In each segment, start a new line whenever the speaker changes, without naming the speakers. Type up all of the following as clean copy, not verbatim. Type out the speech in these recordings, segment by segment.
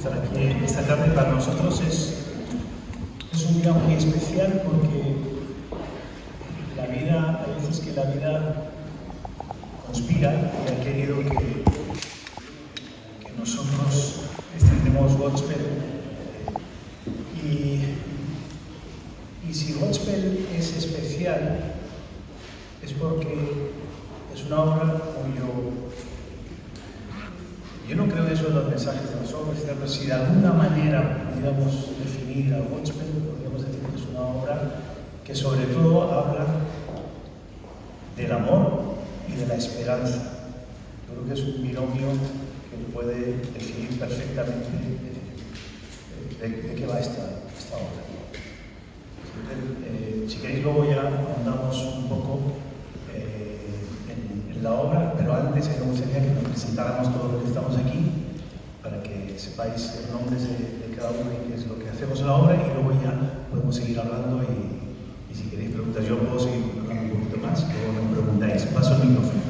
estar aquí esta tarde. Para nosotros es un día muy especial porque la vida, hay veces que la vida conspira y ha querido que nosotros estrenemos Gospel. Y si Gospel es especial, es porque es una obra cuyo... Yo no creo eso de los mensajes de las obras, pero si de alguna manera pudiéramos definir a Gospel, podríamos decir que es una obra que sobre todo habla del amor y de la esperanza. Yo creo que es un binomio que puede definir perfectamente de qué va esta obra. Si queréis luego ya andamos un poco en la obra, pero antes me gustaría que nos presentáramos todos los que estamos aquí para que sepáis los nombres de cada uno y qué es lo que hacemos en la obra, y luego ya podemos seguir hablando y si queréis preguntas yo puedo seguir hablando un poquito más, luego me preguntáis. Paso el micrófono.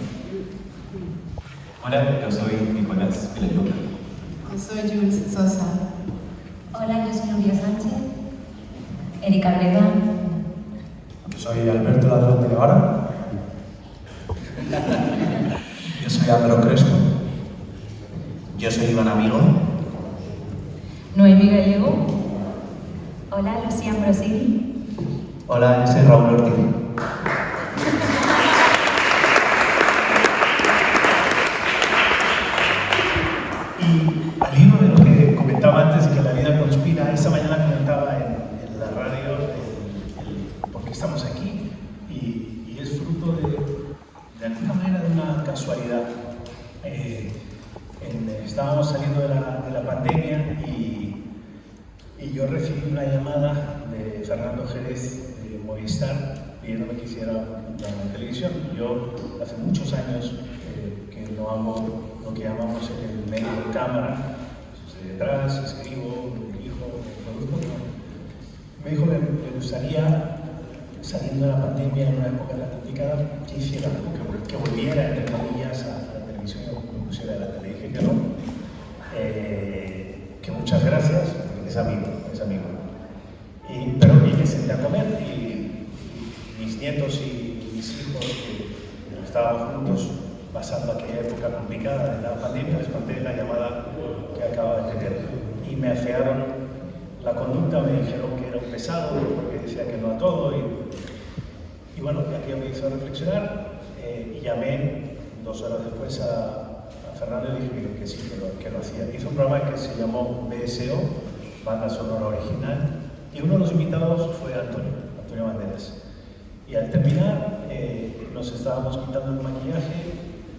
Hola, yo soy Nicolás Pilaluca.
Yo soy Jules Sosa.
Hola, yo soy Nuria Sánchez. Erika Breda.
Yo soy Alberto Ladrón de Guevara. Yo soy Álvaro Crespo. Yo soy Iván Amigo.
Noemí Gallego. Hola, Lucía Ambrosini.
Hola, yo soy Raúl Ortiz.
Y al hilo de lo que comentaba antes de que la vida conspira, esta mañana comentaba en la radio por qué estamos aquí, y es fruto de alguna manera de una casualidad. Estábamos saliendo de la pandemia y yo recibí una llamada de Fernando Jerez de Movistar pidiéndome que hiciera un programa de televisión. Yo hace muchos años que no hago lo que llamamos en el medio de cámara, estoy detrás, escribo, dirijo, produzco. Me dijo que me gustaría, saliendo de la pandemia en una época tan complicada, que hiciera algo, que volviera, entre comillas, a la televisión, que me pusiera a la tele. Dije que no, que muchas gracias, porque es amigo. Pero me senté a comer y mis nietos y mis hijos que estaban juntos pasando aquella época complicada de la pandemia, les conté la llamada que acababa de tener y me afearon la conducta, me dijeron que era un pesado porque decía que no a todo y bueno, aquello me hizo reflexionar y llamé 2 horas después a Fernando y dije que sí, que lo hacía. Hizo un programa que se llamó BSO, Banda Sonora Original, y uno de los invitados fue Antonio Banderas. Y al terminar nos estábamos quitando el maquillaje,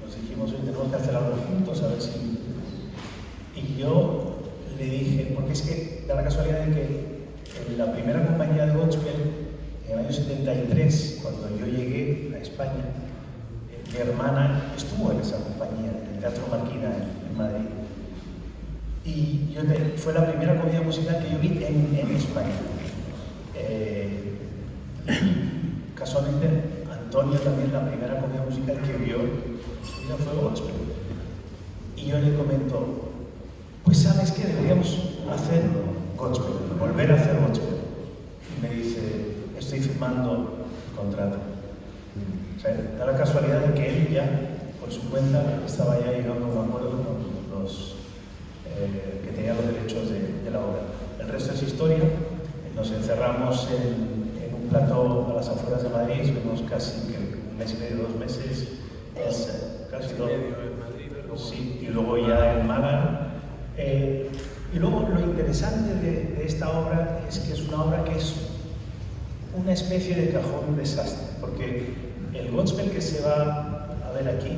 nos dijimos, oye, tenemos que hacer algo juntos, a ver si... Y yo le dije, porque es que da la casualidad de que en la primera compañía de Gospel, en el año 73, cuando yo llegué a España, mi hermana estuvo en esa compañía, en el Teatro Marquina, en Madrid. Y fue la primera comedia musical que yo vi en España. Casualmente, Antonio también, la primera comedia musical que vio fue Gospel. Y yo le comento, pues ¿sabes qué? Deberíamos hacer Gospel, volver a hacer Gospel. Y me dice, estoy firmando el contrato. O sea, da la casualidad de que él ya, por su cuenta, estaba ya llegando a un acuerdo con los que tenían los derechos de la obra. El resto es historia. Nos encerramos en un plató a las afueras de Madrid, estuvimos casi un mes y medio, 2 meses, casi todo. Sí, y luego ya en Málaga. Y luego lo interesante de esta obra es que es una obra que es una especie de cajón desastre, porque el Gospel que se va a ver aquí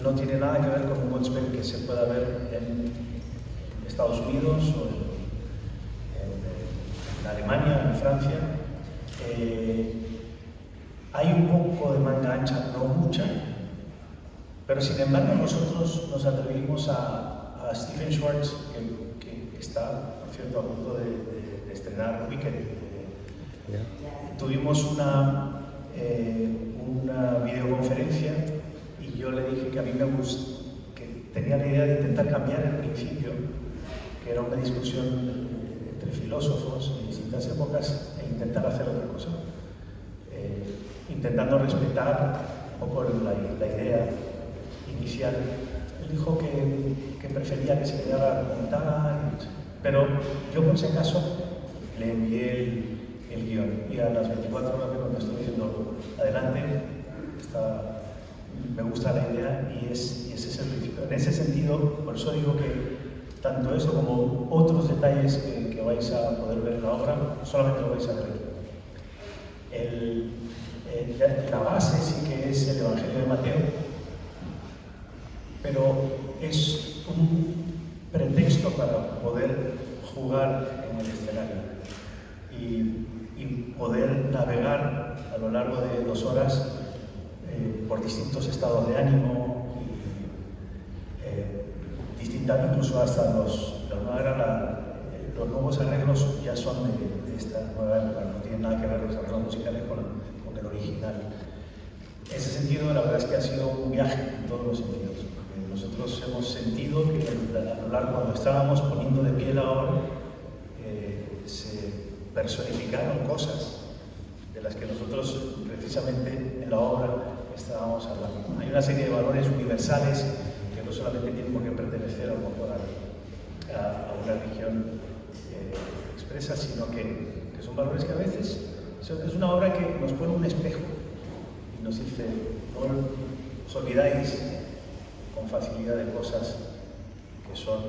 no tiene nada que ver con un Gospel que se pueda ver en Estados Unidos o en Alemania, en Francia. Hay un poco de manga ancha, no mucha, pero sin embargo nosotros nos atrevimos a Stephen Schwartz, que está, por cierto, a punto de estrenar Wicked. Tuvimos una videoconferencia y yo le dije que a mí me gusta, que tenía la idea de intentar cambiar el principio que era una discusión entre filósofos de distintas épocas e intentar hacer otra cosa, intentando respetar un poco la idea inicial. Él dijo que prefería que se quedara contada, pero yo por si acaso le envié el guión y a las 24 horas me contestó diciendo adelante, me gusta la idea y ese es el principio. En ese sentido, por eso digo que tanto eso como otros detalles que vais a poder ver en la obra, solamente lo vais a ver aquí. La base sí que es el Evangelio de Mateo, pero es un pretexto para poder jugar en el escenario y poder navegar a lo largo de 2 horas por distintos estados de ánimo incluso hasta de alguna manera los nuevos arreglos ya son de esta nueva época, no tienen nada que ver los arreglos musicales con el original. En ese sentido, la verdad es que ha sido un viaje en todos los sentidos, porque nosotros hemos sentido que a lo largo, cuando estábamos poniendo de pie la obra, se personificaron cosas de las que nosotros precisamente en la obra estábamos hablando. Hay una serie de valores universales que no solamente tienen por qué pertenecer a una religión expresa, sino que son valores que a veces es una obra que nos pone un espejo y nos dice, no os olvidáis con facilidad de cosas que son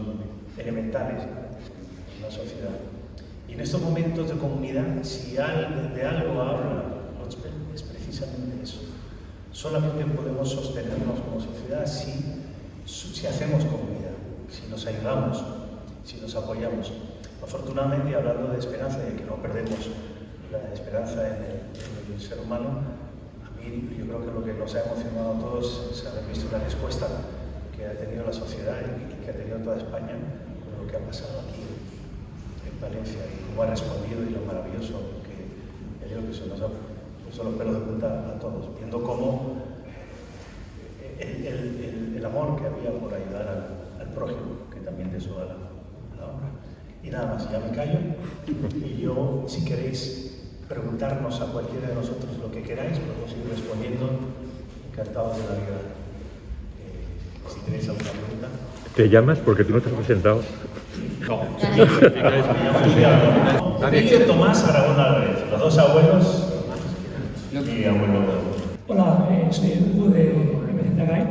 elementales en la sociedad. Y en estos momentos de comunidad, si de algo habla Gospel, es precisamente eso. Solamente podemos sostenernos como sociedad si hacemos comunidad, si nos ayudamos, si nos apoyamos. Afortunadamente, hablando de esperanza, de que no perdemos la esperanza en el ser humano, a mí yo creo que lo que nos ha emocionado a todos es haber visto la respuesta que ha tenido la sociedad y que ha tenido toda España con lo que ha pasado aquí en Valencia y cómo ha respondido y lo maravilloso que yo creo que se nos ha puesto los pelos de punta a todos, viendo cómo el amor que había por ayudar al prójimo, que también de eso va la obra. Y nada más, ya me callo y yo, si queréis preguntarnos a cualquiera de nosotros lo que queráis, podemos ir respondiendo encantados de la vida. Si tenéis alguna pregunta.
¿Te llamas? Porque tú no te has presentado.
Emilio Tomás Aragón Álvarez, los 2 abuelos y abuelo.
Hola, soy Hugo de Metagay.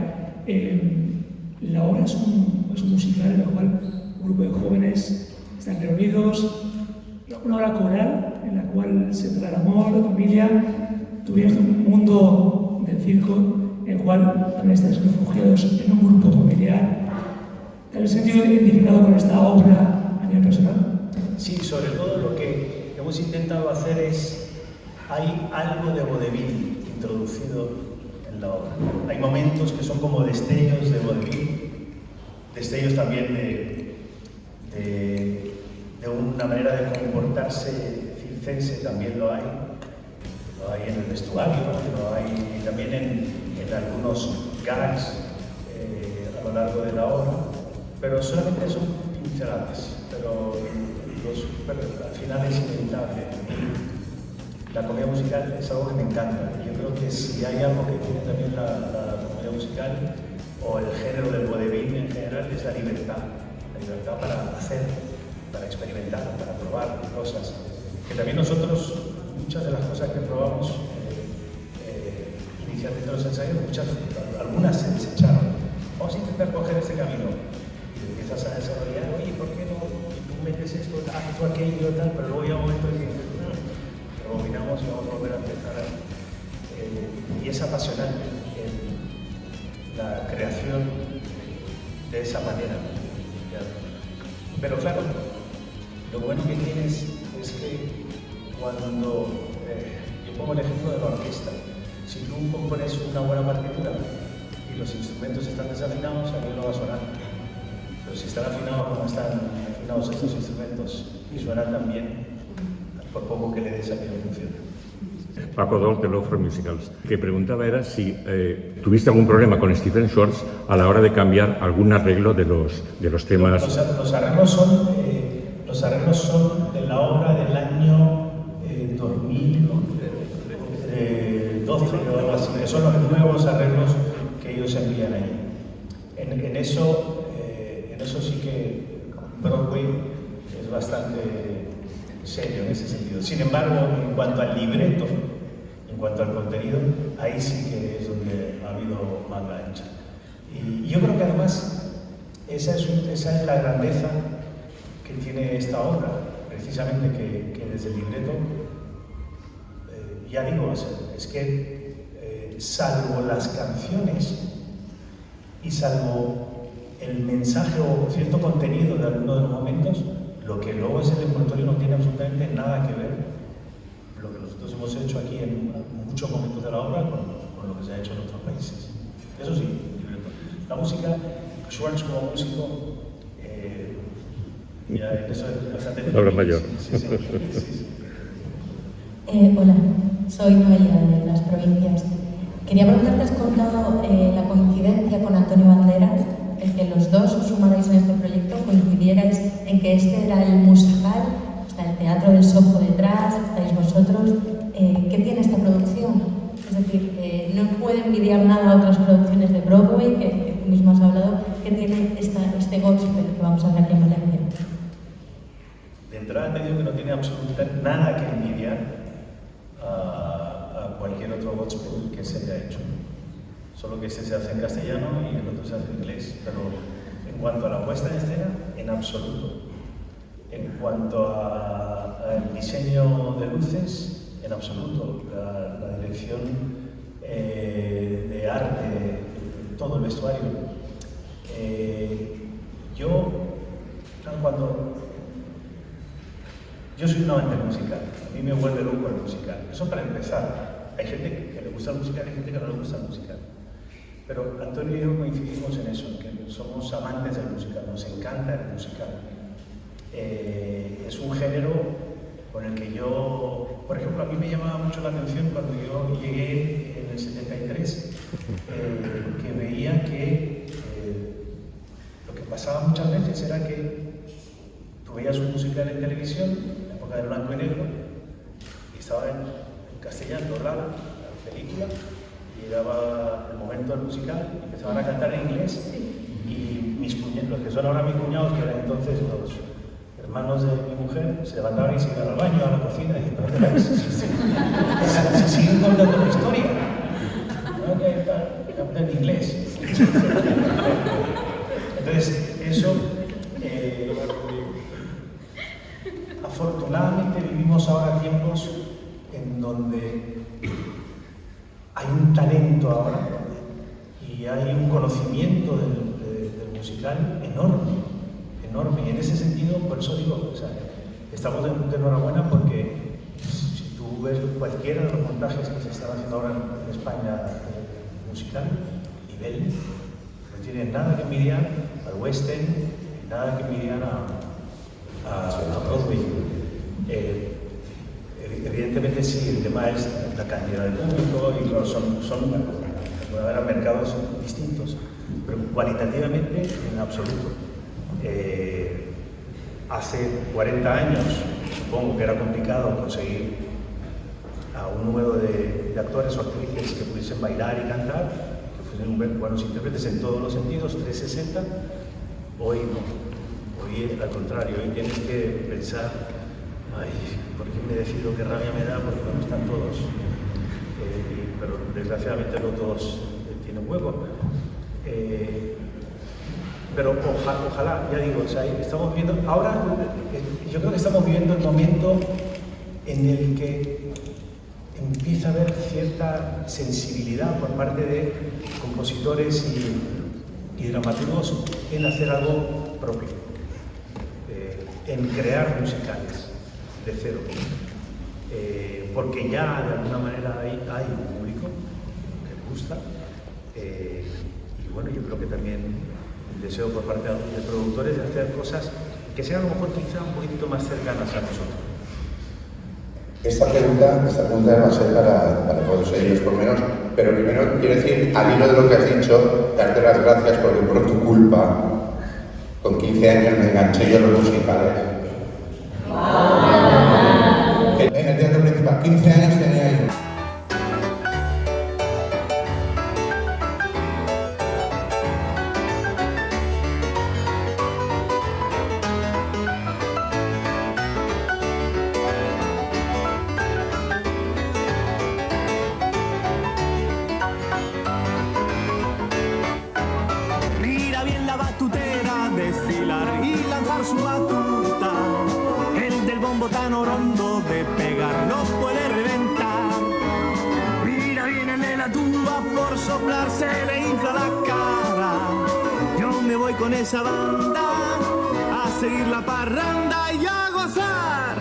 La obra es un musical en el cual un grupo de jóvenes están reunidos, una obra coral en la cual se trata el amor, la familia. Tú vienes de un mundo del circo en el cual también estás refugiados en un grupo familiar. ¿Te has sentido identificado con esta obra a nivel personal?
Sí, sobre todo lo que hemos intentado hacer hay algo de vodevil introducido en la obra. Hay momentos que son como destellos de vodevil, destellos también de una manera de comportarse circense, también lo hay en el vestuario, lo hay también en algunos gags a lo largo de la obra, pero solamente son pinceladas, pero al final es inevitable. La comedia musical es algo que me encanta. Yo creo que si hay algo que tiene también la comedia musical o el género del vodevil en general es la libertad para hacer, para experimentar, para probar cosas. Que también nosotros, muchas de las cosas que probamos inicialmente en los ensayos, algunas se desecharon. Vamos a intentar coger este camino. Y empiezas a desarrollar, oye, ¿por qué no? Y tú metes esto, haz tú aquello, tal, pero luego llega un momento en que rebobinamos y vamos a volver a empezar. Y es apasionante la creación de esa manera. Pero claro, lo bueno que tienes es que cuando yo pongo el ejemplo de la orquesta, si tú compones una buena partitura y los instrumentos están desafinados, a mí no va a sonar. Pero si están afinados como están afinados estos instrumentos y suenan tan bien, por poco que le des a que no funcione.
Paco Dol, de Law for Musicals. Que preguntaba era si tuviste algún problema con Stephen Schwartz a la hora de cambiar algún arreglo de los temas.
Los arreglos son de la obra del año 2012 o algo así, que son los nuevos arreglos que ellos envían ahí. En eso sí que Broadway es bastante serio en ese sentido. Sin embargo, en cuanto al libreto, en cuanto al contenido, ahí sí que es donde ha habido manga ancha. Y yo creo que además esa es la grandeza que tiene esta obra, precisamente que desde el libreto, ya digo, es que salvo las canciones y salvo el mensaje o cierto contenido de alguno de los momentos, lo que luego es el envoltorio no tiene absolutamente nada que ver lo que nosotros hemos hecho aquí en muchos momentos de la obra con lo que se ha hecho en otros países. Eso sí, libreto. La música, Schwartz como músico, ya eso es bastante...
Habla mayor.
Sí.
Hola, soy Noelia de Las Provincias. Quería preguntarte, has contado la coincidencia con Antonio Banderas, el que los dos os sumarais en este proyecto, coincidierais en que este era el musical, está el Teatro del Soho detrás, estáis vosotros. ¿Qué tiene esta producción? Es decir, no puede envidiar nada a otras producciones de Broadway, que tú mismo has hablado, que tiene este gospel que vamos a hacer aquí en Valencia.
De entrada te digo que no tiene absolutamente nada que envidiar a cualquier otro gospel que se haya hecho. Solo que este se hace en castellano y el otro se hace en inglés. Pero en cuanto a la puesta en escena, en absoluto. En cuanto al diseño de luces, en absoluto. La dirección de arte, todo el vestuario. Yo soy un amante musical. A mí me vuelve loco el musical. Eso para empezar. Hay gente que le gusta el musical y hay gente que no le gusta el musical. Pero Antonio y yo coincidimos en eso, que somos amantes del musical, nos encanta el musical. Es un género con el que yo, por ejemplo, a mí me llamaba mucho la atención cuando yo llegué en el 73, que veía que lo que pasaba muchas veces era que tú veías un musical en televisión, en la época de blanco y negro, y estaba en castellano, doblado, la película, llegaba el momento del musical, empezaban a cantar en inglés y los que son ahora mis cuñados, que eran entonces los hermanos de mi mujer, se levantaban y se iban al baño, a la cocina y se siguen contando la historia. ¿No? En inglés. Entonces, eso, afortunadamente vivimos ahora tiempos en donde hay un talento ahora y hay un conocimiento del musical enorme. Y en ese sentido, por eso digo, o sea, estamos de enhorabuena porque si tú ves cualquiera de los montajes que se están haciendo ahora en España musical, nivel, no tiene nada que envidiar al West End, nada que envidiar a Broadway. Evidentemente sí, el tema es la cantidad de público y claro, puede haber mercados distintos, pero cualitativamente en absoluto. Hace 40 años supongo que era complicado conseguir a un número de actores o actrices que pudiesen bailar y cantar, que fuesen buenos intérpretes en todos los sentidos, 360. Hoy no, hoy al contrario, hoy tienes que pensar, ¿por qué me decido? ¿Qué rabia me da? Porque no están todos. Pero desgraciadamente no todos tienen hueco. Pero ojalá, ya digo, o sea, estamos viendo, ahora yo creo que estamos viviendo el momento en el que empieza a haber cierta sensibilidad por parte de compositores y dramaturgos en hacer algo propio, en crear musicales de cero, porque ya de alguna manera hay un público que le gusta, y bueno, yo creo que también el deseo por parte de productores de hacer cosas que sean a lo mejor quizá un poquito más cercanas a nosotros.
Esta pregunta va a ser para todos ellos, por lo menos, pero primero quiero decir, al hilo de lo que has dicho, darte las gracias porque por tu culpa, con 15 años me enganché yo a los musicales. En el teatro principal, 15 años tenía yo.
Mira bien la batutera desfilar y lanzar su batuta. El del bombo tan orondo de pegar no puede reventar. Mira bien el de la tuba, por soplar se le infla la cara. Yo me voy con esa banda a seguir la parranda y a gozar.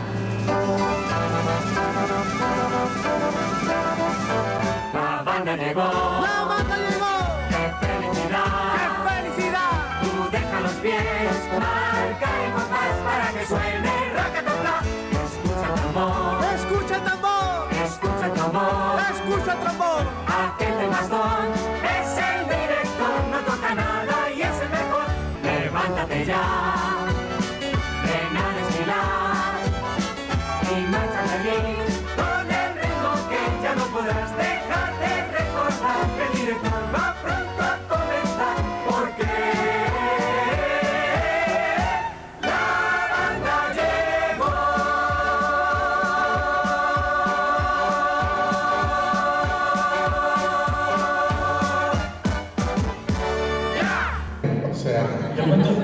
La banda llegó. La banda llegó. ¡Qué felicidad! ¡Qué felicidad! Tú deja los pies, marca el compás para que suene racatapla. Escucha el tambor. Escucha el tambor. Escucha el tambor. Escucha el tambor. Aquel del bastón es el director, no toca nada y es el mejor. Levántate ya, ven a desfilar y márchate bien con el ritmo que ya no podrás dejar de recordar. El director va pronto a comenzar porque la banda llegó.
O sea,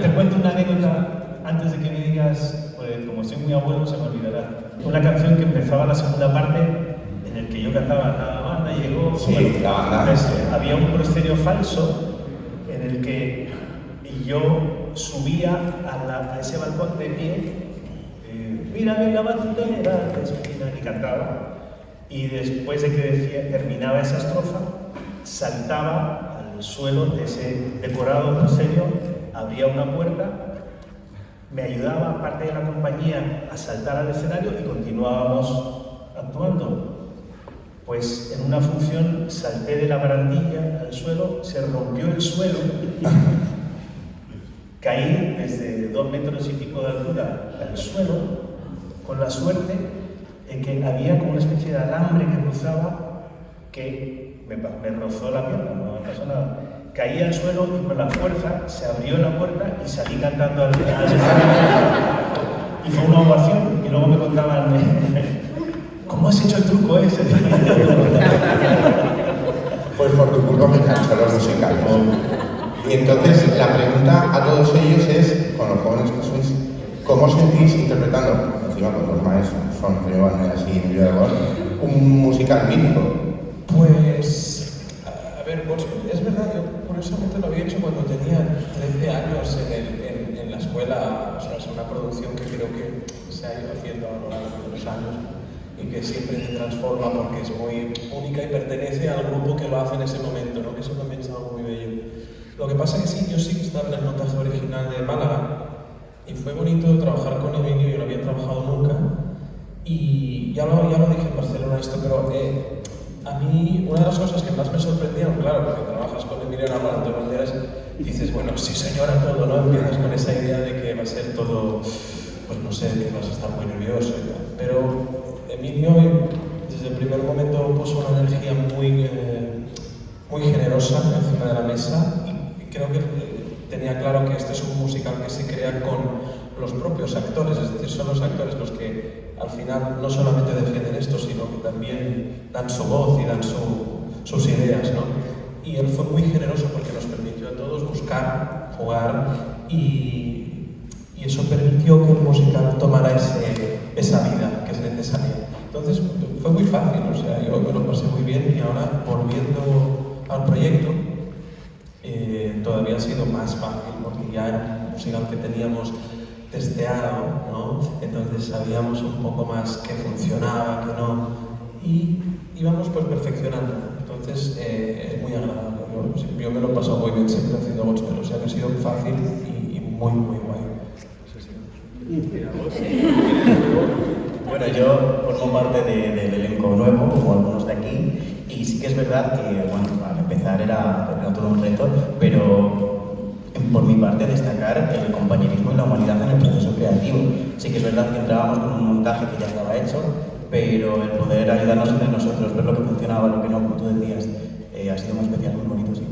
Te cuento una anécdota antes de que me digas, pues, como soy muy abuelo se me olvidará. Una canción que empezaba la segunda parte en el que yo cantaba La banda llegó.
Sí,
Bueno,
la banda.
entonces, había un proscenio falso en el que yo subía a ese balcón de pie, mira bien la batutera, y cantaba. Y después de que terminaba esa estrofa, saltaba al suelo de ese decorado proscenio, abría una puerta, me ayudaba parte de la compañía a saltar al escenario y continuábamos actuando. Pues en una función salté de la barandilla al suelo, se rompió el suelo, caí desde 2 metros y pico de altura al suelo, con la suerte en que había como una especie de alambre que cruzaba que me rozó la pierna, no me pasó nada. Caí al suelo y con la fuerza se abrió la puerta y salí cantando al escenario. Y fue una ovación y luego me contaban, ¿cómo has hecho el truco ese?
pues por tu culpa me enganché a los musicales. Y entonces la pregunta a todos ellos es, con los jóvenes que sois, ¿cómo sentís interpretando, encima con los maestros, son Antonio Banderas y Emilio Aragón, un musical mítico?
Pues, a ver, pues, es verdad, yo curiosamente lo había hecho cuando tenía 13 años en la escuela, o sea, es una producción que creo que se ha ido haciendo a lo largo de los años y que siempre se transforma porque es muy única y pertenece al grupo que lo hace en ese momento, ¿no? Que eso también es algo muy bello. Lo que pasa es que sí, yo sí que estaba en el montaje original de Málaga y fue bonito trabajar con Emilio, yo no había trabajado nunca y ya lo dije en Barcelona esto, pero a mí una de las cosas que más me sorprendieron, claro, porque trabajas con Emilio Aragón, Antonio Banderas, dices, bueno, sí señora, todo, ¿no? Empiezas con esa idea de que va a ser todo, pues no sé, que vas a estar muy nervioso y tal, pero Emilio desde el primer momento puso una energía muy generosa encima de la mesa y creo que tenía claro que este es un musical que se crea con los propios actores, es decir, son los actores los que al final no solamente defienden esto, sino que también dan su voz y dan sus ideas, ¿no? Y él fue muy generoso porque nos permitió a todos buscar, jugar y eso permitió que el musical tomara esa vida que es necesaria. Entonces fue muy fácil, o sea, yo me lo pasé muy bien y ahora volviendo al proyecto todavía ha sido más fácil porque ya era un musical que teníamos testeado, ¿no? Entonces sabíamos un poco más qué funcionaba, qué no y íbamos pues perfeccionando. Entonces es muy agradable. Yo me lo he pasado muy bien siempre haciendo gospel, o sea que ha sido fácil y muy muy guay.
Bueno, yo por
formo parte del elenco nuevo, como algunos de aquí, y sí que es verdad que, bueno, al empezar era todo un reto, pero por mi parte destacar el compañerismo y la humanidad en el proceso creativo. Sí que es verdad que entrábamos con un montaje que ya estaba hecho, pero el poder ayudarnos entre nosotros, ver lo que funcionaba, lo que no, como tú decías, ha sido muy especial, muy bonito, sí.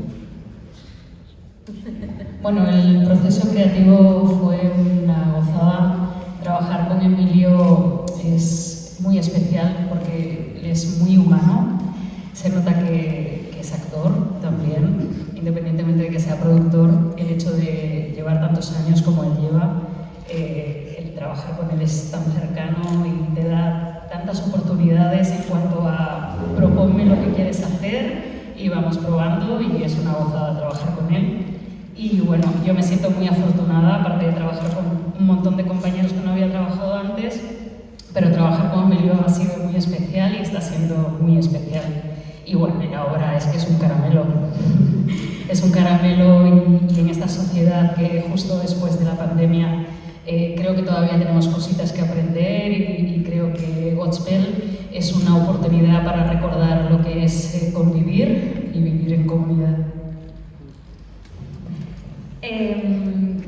Bueno, el proceso creativo fue una gozada. Trabajar con Emilio es muy especial porque es muy humano. Se nota que es actor también, independientemente de que sea productor. El hecho de llevar tantos años como él lleva, el trabajar con él es tan cercano y te da tantas oportunidades en cuanto a proponme lo que quieres hacer y vamos probando, y es una gozada trabajar con él. Y bueno, yo me siento muy afortunada, aparte de trabajar con un montón de compañeros que no había trabajado antes, pero trabajar con Emilio ha sido muy especial y está siendo muy especial. Y bueno, y ahora es que es un caramelo. Es un caramelo, y en esta sociedad que justo después de la pandemia creo que todavía tenemos cositas que aprender, y creo que Godspell es una oportunidad para recordar lo que es convivir y vivir en comunidad.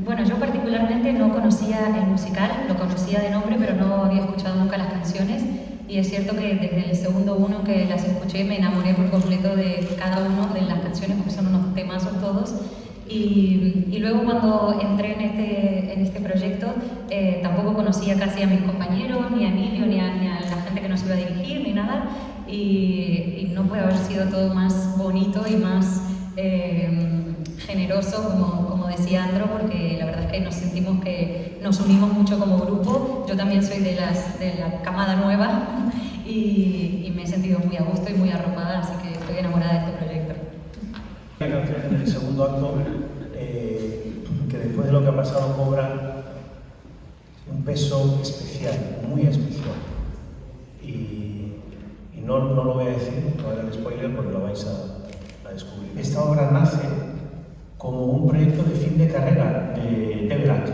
Bueno, yo particularmente no conocía el musical, lo conocía de nombre, pero no había escuchado nunca las canciones, y es cierto que desde el segundo uno que las escuché me enamoré por completo de cada una de las canciones, porque son unos temazos todos. Y luego cuando entré en este proyecto tampoco conocía casi a mis compañeros, ni a Emilio, ni a la gente que nos iba a dirigir, ni nada, y no puede haber sido todo más bonito y más generoso, como decía Andro, porque la verdad es que nos sentimos que nos unimos mucho como grupo. Yo también soy de la camada nueva y me he sentido muy a gusto y muy arropada, así que estoy enamorada de este proyecto.
Una canción en el segundo acto que después de lo que ha pasado cobra un peso especial, muy especial. Y no lo voy a decir, no era el spoiler porque lo vais a descubrir. Esta obra nace como un proyecto de fin de carrera de Debrak,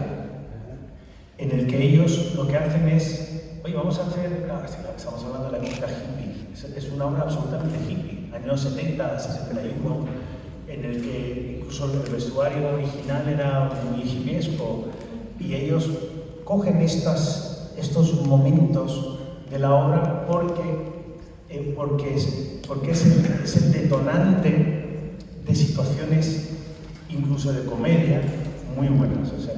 en el que ellos lo que hacen es, oye, vamos a hacer, estamos hablando de la música hippie, es una obra absolutamente hippie, años 70, 61, en el que incluso el vestuario original era muy hippiesco, y ellos cogen estos momentos de la obra porque es el detonante de situaciones incluso de comedia muy buenas. O sea,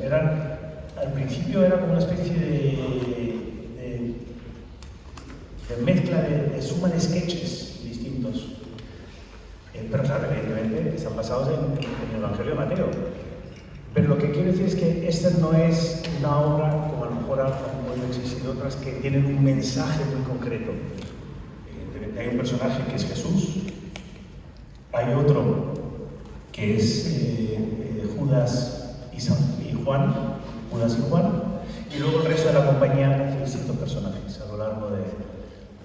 al principio era como una especie de mezcla de suma de sketches distintos. Pero claro, evidentemente están basados en el Evangelio de Mateo. Pero lo que quiero decir es que esta no es una obra, como a lo mejor han podido existir otras, que tienen un mensaje muy concreto. Evidentemente hay un personaje que es Jesús, hay otro que es Judas y Juan, y luego el resto de la compañía hace distintos personajes a lo largo de,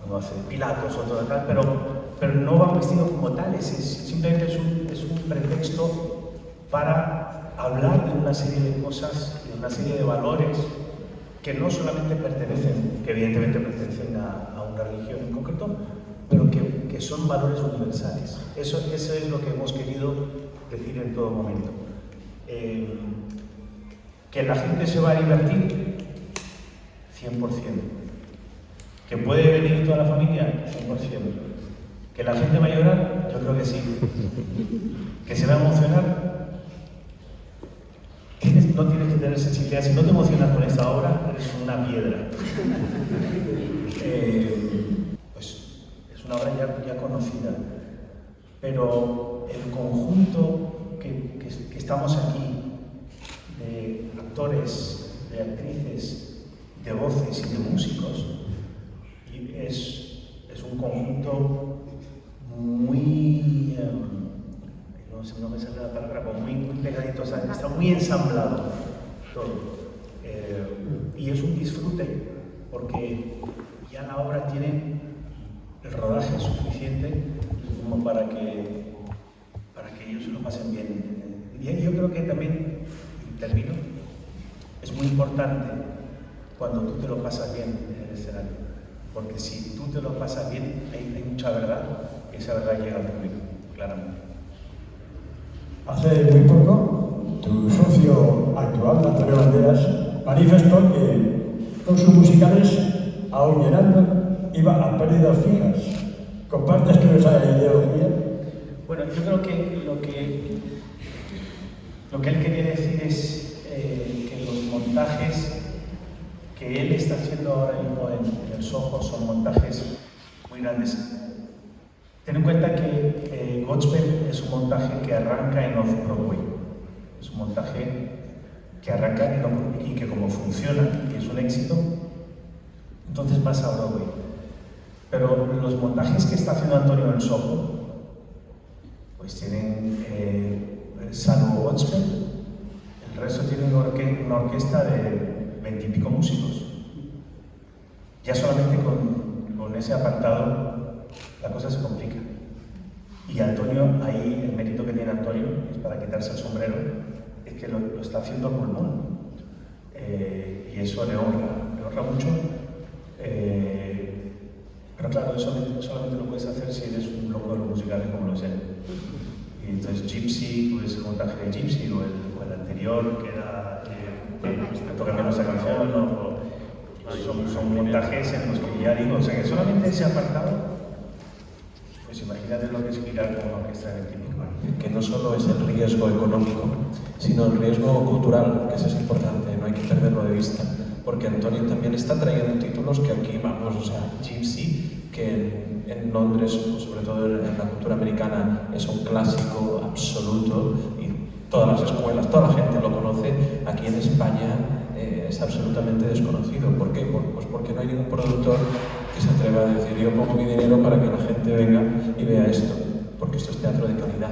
uno hace de Pilatos, otro de tal, pero no van vestidos como tales, simplemente es un pretexto para hablar de una serie de cosas, de una serie de valores que no solamente pertenecen, que evidentemente pertenecen a una religión en concreto, pero que son valores universales. Eso es lo que hemos querido decir en todo momento. Que la gente se va a divertir, 100%. Que puede venir toda la familia, 100%. Que la gente va a llorar, yo creo que sí. Que se va a emocionar. No tienes que tener sensibilidad. Si no te emocionas con esta obra, eres una piedra. Pues es una obra ya conocida. Pero el conjunto que estamos aquí, de actores, de actrices, de voces y de músicos, es un conjunto muy, no me sale la palabra, muy pegadito, o sea, está muy ensamblado todo. Y es un disfrute, porque ya la obra tiene el rodaje suficiente como para que ellos se lo pasen bien. Y yo creo que también, y termino, es muy importante cuando tú te lo pasas bien en el escenario. Porque si tú te lo pasas bien, hay mucha verdad, y esa verdad llega al público, claramente.
Hace muy poco, tu socio actual, Antonio Banderas, manifestó que con sus musicales, aún llenando, iba a pérdidas fijas. ¿Compartes tú esa ideología?
Bueno, yo creo que lo que él quería decir es que los montajes que él está haciendo ahora mismo en el Soho son montajes muy grandes. Ten en cuenta que Godspell es un montaje que arranca en Off-Broadway. Es un montaje que arranca en Off-Broadway y que como funciona y es un éxito, entonces pasa a Broadway. Pero los montajes que está haciendo Antonio en el Soho, pues tienen, salvo Godspell, el resto tiene una orquesta de 20 y pico músicos. Ya solamente con ese apartado la cosa se complica. Y Antonio, ahí el mérito que tiene Antonio, es para quitarse el sombrero, es que lo está haciendo a pulmón. Y eso le honra mucho. Pero claro, eso solamente lo puedes hacer si eres un loco de los musicales como lo es él. Y entonces Gypsy, pues el montaje de Gypsy, o el anterior, que era Toca menos esa canción, son montajes en los que ya digo, o sea que solamente ese apartado, pues imagínate lo que es girar con una orquesta de típico.
Que no solo es el riesgo económico, sino el riesgo cultural, que eso es importante, no hay que perderlo de vista, porque Antonio también está trayendo títulos que aquí vamos, o sea, Gypsy, que en Londres, sobre todo en la cultura americana, es un clásico absoluto y todas las escuelas, toda la gente lo conoce. Aquí en España es absolutamente desconocido. ¿Por qué? Pues porque no hay ningún productor que se atreva a decir yo pongo mi dinero para que la gente venga y vea esto, porque esto es teatro de calidad.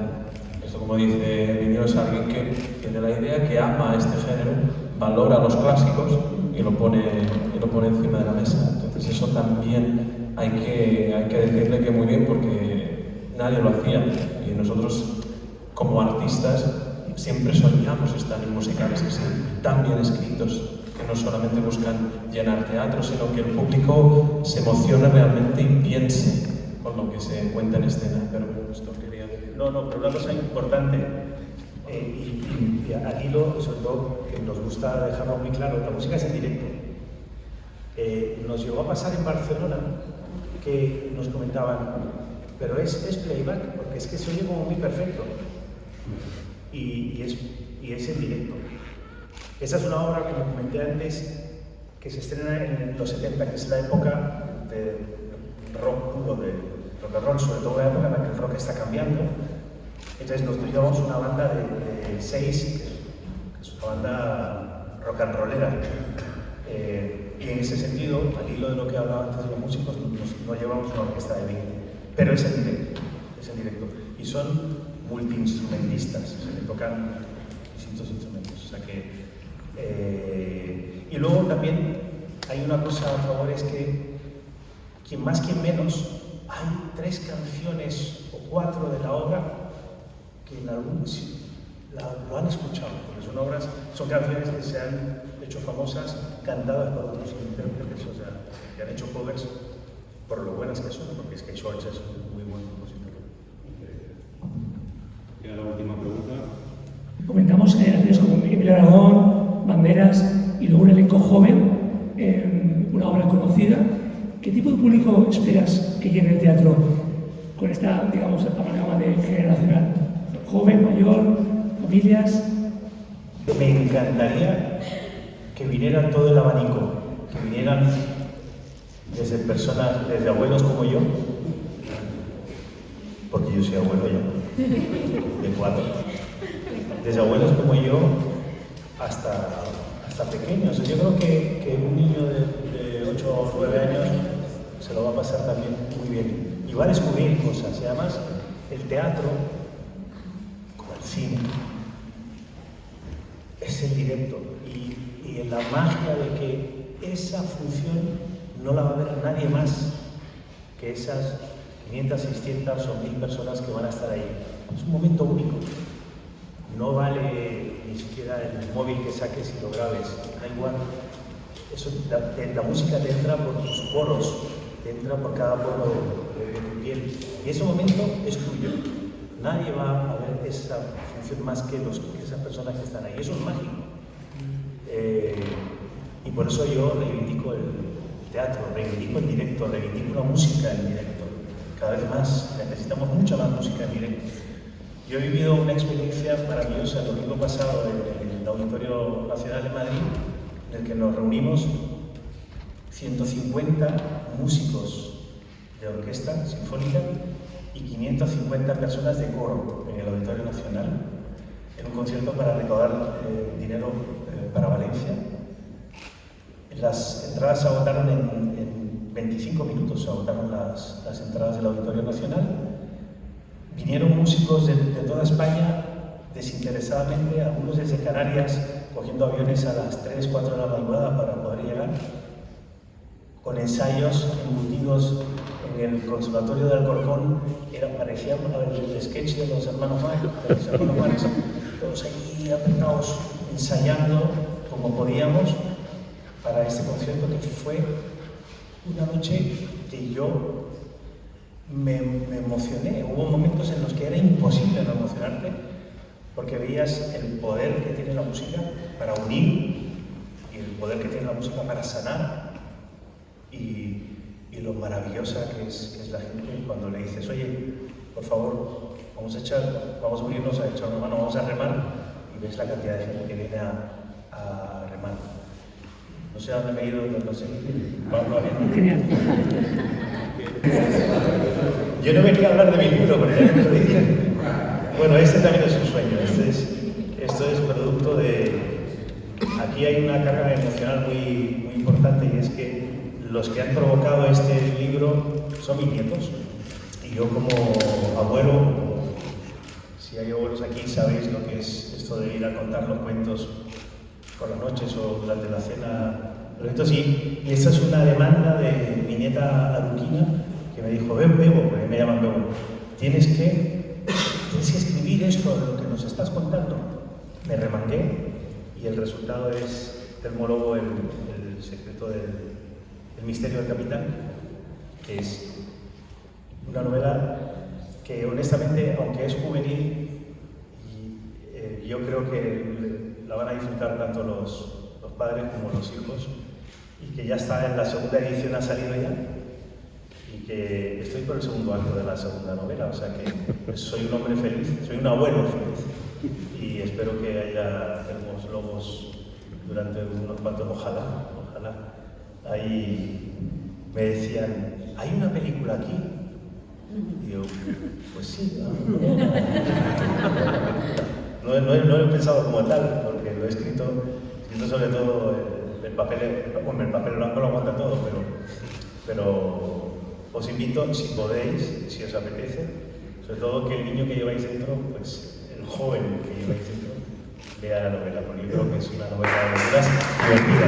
Esto, como dice Niño, es alguien que tiene la idea, que ama este género, valora los clásicos y lo pone encima de la mesa. Entonces eso también hay que decirle que muy bien, porque nadie lo hacía y nosotros como artistas siempre soñamos estar en musicales así, tan bien escritos, que no solamente buscan llenar teatro, sino que el público se emocione realmente y piense con lo que se cuenta en escena. Pero esto quería decir.
No, pero una cosa importante, y al hilo, sobre todo, que nos gusta dejarlo muy claro, la música es en directo. Nos llegó a pasar en Barcelona que nos comentaban, pero es playback, porque es que se oye como muy perfecto. Y es en directo. Esa es una obra, como comenté antes, que se estrena en los 70, que es la época de rock puro, de rock and roll, sobre todo la época en la que el rock está cambiando. Entonces nosotros llevamos una banda de 6, que es una banda rock and rollera. Y en ese sentido, al hilo de lo que hablaba antes de los músicos, no llevamos una orquesta de 20, pero es en directo. Y son multiinstrumentistas, se le tocan distintos instrumentos. O sea que, y luego también hay una cosa a favor, es que quien más, quien menos, hay 3 canciones o 4 de la obra que en algún lo han escuchado, porque son canciones que se han hecho famosas, cantadas por otros intérpretes, o sea, que han hecho covers por lo buenas que son, porque es que Schwartz es un muy buen compositor.
Ya la última pregunta.
Comentamos generaciones como Emilio Aragón, Banderas y luego un elenco joven, una obra conocida. ¿Qué tipo de público esperas que llene el teatro con esta, digamos, amalgama de generacional? Joven, mayor, familias.
Me encantaría que viniera todo el abanico, que vinieran desde abuelos como yo, porque yo soy abuelo ya, de 4, desde abuelos como yo hasta pequeños. Yo creo que un niño de 8 o 9 años se lo va a pasar también muy bien y va a descubrir cosas. Y además el teatro, como el cine, es el directo y en la magia de que esa función no la va a ver nadie más que esas 500, 600 o 1000 personas que van a estar ahí. Es un momento único. No vale ni siquiera el móvil que saques y lo grabes, da igual. Eso, la música te entra por tus poros que entra por cada poro de tu piel. Y ese momento es tuyo. Nadie va a ver esa función más que esas personas que están ahí. Eso es mágico. Y por eso yo reivindico el teatro, reivindico el directo, reivindico la música en directo. Cada vez más necesitamos mucha más música en directo. Yo he vivido una experiencia maravillosa el domingo pasado en el Auditorio Nacional de Madrid, en el que nos reunimos 150 músicos de orquesta sinfónica y 550 personas de coro en el Auditorio Nacional, en un concierto para recaudar dinero para Valencia. Las entradas se agotaron en 25 minutos, se agotaron las entradas del Auditorio Nacional. Vinieron músicos de toda España desinteresadamente, algunos desde Canarias, cogiendo aviones a las 3, 4 de la madrugada para poder llegar, con ensayos embutidos en el Conservatorio de Alcorcón. Parecía el sketch de los hermanos Mares, todos allí apretados, ensayando como podíamos para este concierto, que fue una noche que yo me emocioné. Hubo momentos en los que era imposible no emocionarte, porque veías el poder que tiene la música para unir y el poder que tiene la música para sanar, y lo maravillosa que es la gente cuando le dices: oye, por favor, vamos a unirnos, a echar una mano, vamos a remar, y ves la cantidad de gente que viene a remar. No sé a dónde me he ido, no sé. ¿Va bien?
Genial.
Yo no venía a hablar de mi libro, pero ya me lo dicen. Bueno, este también es un sueño. Esto es producto de... Aquí hay una carga emocional muy importante, y es que los que han provocado este libro son mis nietos. Y yo, como abuelo, si hay abuelos aquí, sabéis lo que es esto de ir a contar los cuentos por las noches o durante la cena. Y esta es una demanda de mi nieta Aruquina, que me dijo: ven, Bebo, porque me llaman Bebo, tienes que escribir esto, lo que nos estás contando. Me remangué, y el resultado es Telmo Lobo, el secreto del misterio del capitán, que es una novela que, honestamente, aunque es juvenil, yo creo que la van a disfrutar tanto los padres como los hijos, y que ya está en la segunda edición, ha salido ya, y que estoy por el segundo acto de la segunda novela, o sea que soy un hombre feliz, soy un abuelo feliz, y espero que haya Telmos Lobos durante unos cuantos, ojalá. Ahí me decían: ¿hay una película aquí? Y yo: pues sí. No lo he pensado como tal, porque lo he escrito sobre todo el papel blanco lo aguanta todo, pero os invito, si podéis, si os apetece, sobre todo que el niño que lleváis dentro, pues el joven que lleváis dentro, lea la novela, porque yo creo que es una novela de aventuras divertida.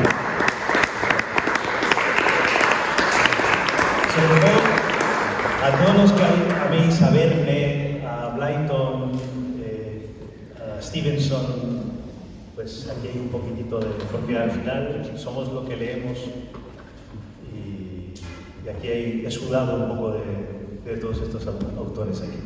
Sobre todo, a todos los que améis a Verne, a Blyton, a Stevenson, pues aquí hay un poquitito de... porque al final somos lo que leemos, y aquí he sudado un poco de todos estos autores aquí.